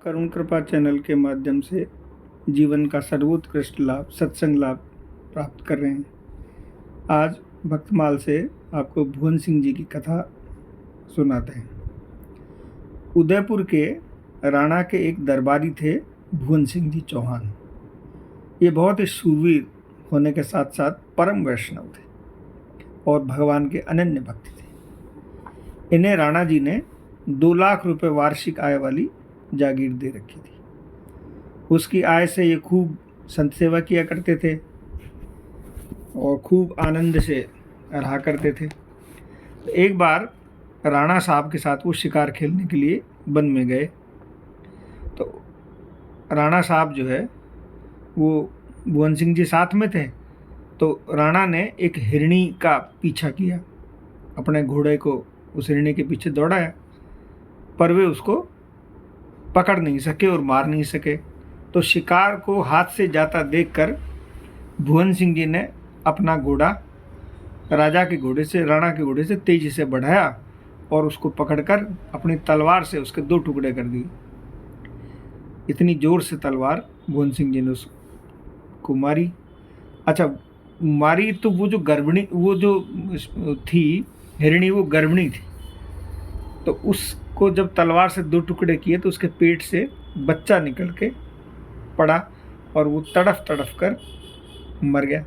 करुण कृपा चैनल के माध्यम से जीवन का सर्वोत्कृष्ट लाभ सत्संग लाभ प्राप्त कर रहे हैं। आज भक्तमाल से आपको भुवन सिंह जी की कथा सुनाते हैं। उदयपुर के राणा के एक दरबारी थे भुवन सिंह जी चौहान। ये बहुत ही शूरवीर होने के साथ साथ परम वैष्णव थे और भगवान के अनन्य भक्त थे। इन्हें राणा जी ने 2 लाख रुपए वार्षिक आय वाली जागीर दे रखी थी। उसकी आय से ये खूब संत सेवा किया करते थे और खूब आनंद से रहा करते थे। तो एक बार राणा साहब के साथ वो शिकार खेलने के लिए वन में गए। तो राणा साहब जो है वो भुवन सिंह जी साथ में थे। तो राणा ने एक हिरणी का पीछा किया, अपने घोड़े को उस हिरणी के पीछे दौड़ाया, पर वे उसको पकड़ नहीं सके और मार नहीं सके। तो शिकार को हाथ से जाता देखकर भुवन सिंह जी ने अपना घोड़ा राजा के घोड़े से राणा के घोड़े से तेजी से बढ़ाया और उसको पकड़कर अपनी तलवार से उसके 2 टुकड़े कर दिए। इतनी जोर से तलवार भुवन सिंह जी ने उसको मारी। अच्छा, मारी तो वो जो थी हिरणी, वो गर्भिणी थी। तो उसको जब तलवार से 2 टुकड़े किए तो उसके पेट से बच्चा निकल के पड़ा और वो तड़फ तड़फ कर मर गया।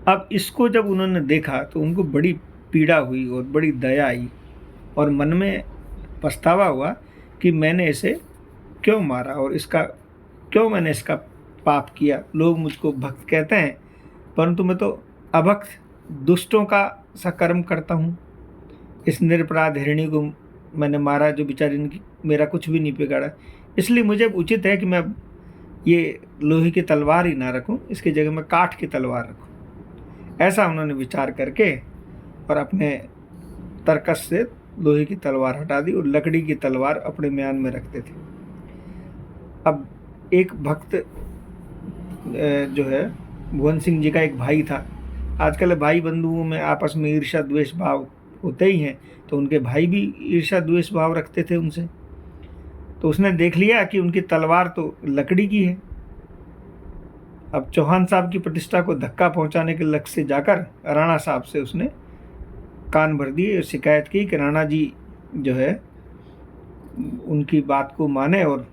अब इसको जब उन्होंने देखा तो उनको बड़ी पीड़ा हुई और बड़ी दया आई और मन में पछतावा हुआ कि मैंने इसे क्यों मारा और मैंने इसका पाप किया। लोग मुझको भक्त कहते हैं, परंतु मैं तो अभक्त दुष्टों का सा कर्म करता हूँ। इस निरपराध हिरणी को मैंने मारा जो बेचारी मेरा कुछ भी नहीं बिगाड़ा। इसलिए मुझे उचित है कि मैं ये लोहे की तलवार ही ना रखूं, इसकी जगह मैं काठ की तलवार रखूं। ऐसा उन्होंने विचार करके और अपने तरकस से लोहे की तलवार हटा दी और लकड़ी की तलवार अपने म्यान में रखते थे। अब एक भक्त जो है भुवन सिंह जी का एक भाई था। आजकल भाई बंधुओं में आपस में ईर्ष्या द्वेष भाव होते ही हैं, तो उनके भाई भी ईर्ष्या द्वेष भाव रखते थे उनसे। तो उसने देख लिया कि उनकी तलवार तो लकड़ी की है। अब चौहान साहब की प्रतिष्ठा को धक्का पहुंचाने के लक्ष्य से जाकर राणा साहब से उसने कान भर दिए और शिकायत की कि राणा जी जो है उनकी बात को माने और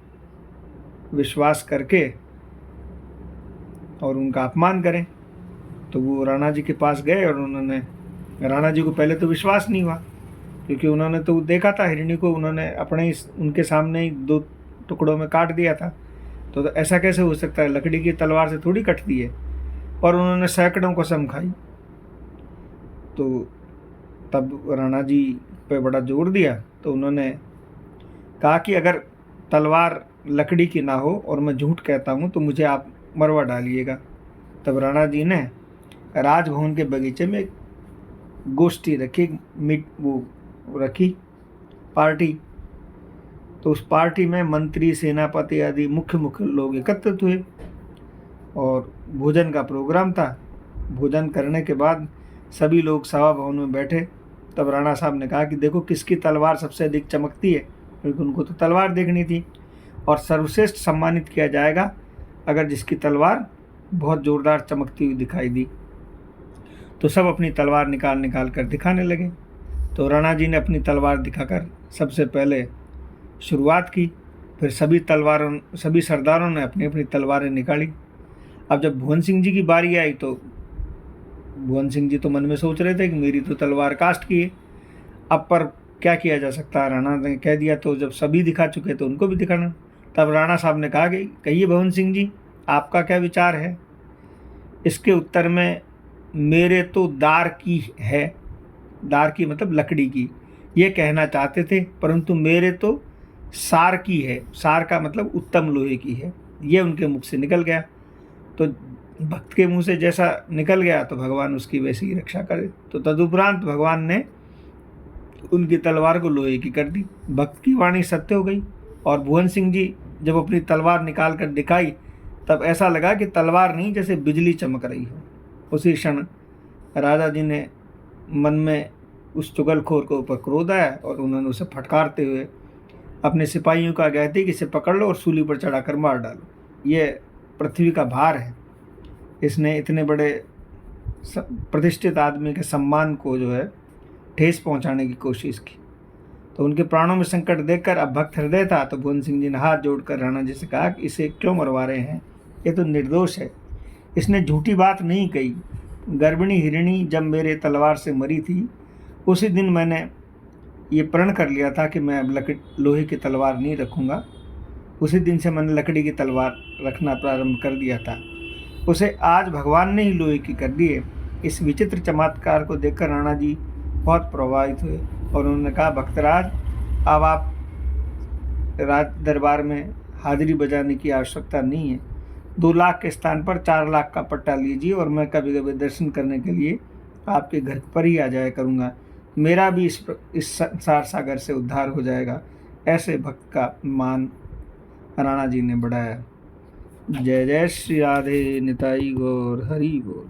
विश्वास करके और उनका अपमान करें। तो वो राणा जी के पास गए और उन्होंने, राणा जी को पहले तो विश्वास नहीं हुआ क्योंकि उन्होंने तो देखा था हिरणी को, उन्होंने उनके सामने ही 2 टुकड़ों में काट दिया था। तो ऐसा कैसे हो सकता है, लकड़ी की तलवार से थोड़ी कटती है। और उन्होंने सैकड़ों कसम खाई। तो तब राणा जी पे बड़ा जोर दिया। तो उन्होंने कहा कि अगर तलवार लकड़ी की ना हो और मैं झूठ कहता हूँ तो मुझे आप मरवा डालिएगा। तब राणा जी ने राजभवन के बगीचे में एक गोष्ठी रखी, रखी पार्टी। तो उस पार्टी में मंत्री, सेनापति आदि मुख्य लोग एकत्रित हुए और भोजन का प्रोग्राम था। भोजन करने के बाद सभी लोग सभा भवन में बैठे। तब राणा साहब ने कहा कि देखो किसकी तलवार सबसे अधिक चमकती है, क्योंकि उनको तो तलवार देखनी थी। और सर्वश्रेष्ठ सम्मानित किया जाएगा अगर जिसकी तलवार बहुत जोरदार चमकती हुई दिखाई दी। तो सब अपनी तलवार निकाल कर दिखाने लगे। तो राणा जी ने अपनी तलवार दिखाकर सबसे पहले शुरुआत की। फिर सभी सरदारों ने अपनी अपनी तलवारें निकाली। अब जब भुवन सिंह जी की बारी आई तो भुवन सिंह जी तो मन में सोच रहे थे कि मेरी तो तलवार कास्ट की है, अब पर क्या किया जा सकता है। राणा ने कह दिया, तो जब सभी दिखा चुके तो उनको भी दिखाना। तब राणा साहब ने कहा कि कहिए भुवन सिंह जी, आपका क्या विचार है। इसके उत्तर में मेरे तो दार की है, दार की मतलब लकड़ी की, ये कहना चाहते थे, परंतु मेरे तो सार की है, सार का मतलब उत्तम लोहे की है, ये उनके मुख से निकल गया। तो भक्त के मुंह से जैसा निकल गया तो भगवान उसकी वैसी ही रक्षा करे। तो तदुपरांत भगवान ने उनकी तलवार को लोहे की कर दी। भक्त की वाणी सत्य हो गई और भुवन सिंह जी जब अपनी तलवार निकाल कर दिखाई तब ऐसा लगा कि तलवार नहीं, जैसे बिजली चमक रही हो। उसी क्षण राजा जी ने मन में उस चुगलखोर के ऊपर क्रोध आया और उन्होंने उसे फटकारते हुए अपने सिपाहियों का कहती कि इसे पकड़ लो और सूली पर चढ़ाकर मार डालो। ये पृथ्वी का भार है। इसने इतने बड़े प्रतिष्ठित आदमी के सम्मान को जो है ठेस पहुंचाने की कोशिश की। तो उनके प्राणों में संकट देखकर अब भक्त हृदय था, तो भुवन सिंह जी ने हाथ जोड़कर राणा जी से कहा कि इसे क्यों मरवा रहे हैं, ये तो निर्दोष है, इसने झूठी बात नहीं कही। गर्भिणी हिरणी जब मेरे तलवार से मरी थी, उसी दिन मैंने ये प्रण कर लिया था कि मैं अब लोहे की तलवार नहीं रखूँगा। उसी दिन से मैंने लकड़ी की तलवार रखना प्रारंभ कर दिया था। उसे आज भगवान ने ही लोहे की कर दी है। इस विचित्र चमत्कार को देखकर राणा जी बहुत प्रभावित हुए और उन्होंने कहा, भक्तराज, अब आप राज दरबार में हाजिरी बजाने की आवश्यकता नहीं है। 2 लाख के स्थान पर 4 लाख का पट्टा लीजिए और मैं कभी कभी दर्शन करने के लिए आपके घर पर ही आ जाया करूँगा। मेरा भी इस संसार सागर से उद्धार हो जाएगा। ऐसे भक्त का मान राणा जी ने बढ़ाया। जय जय श्री राधे निताई गौर हरि बोल।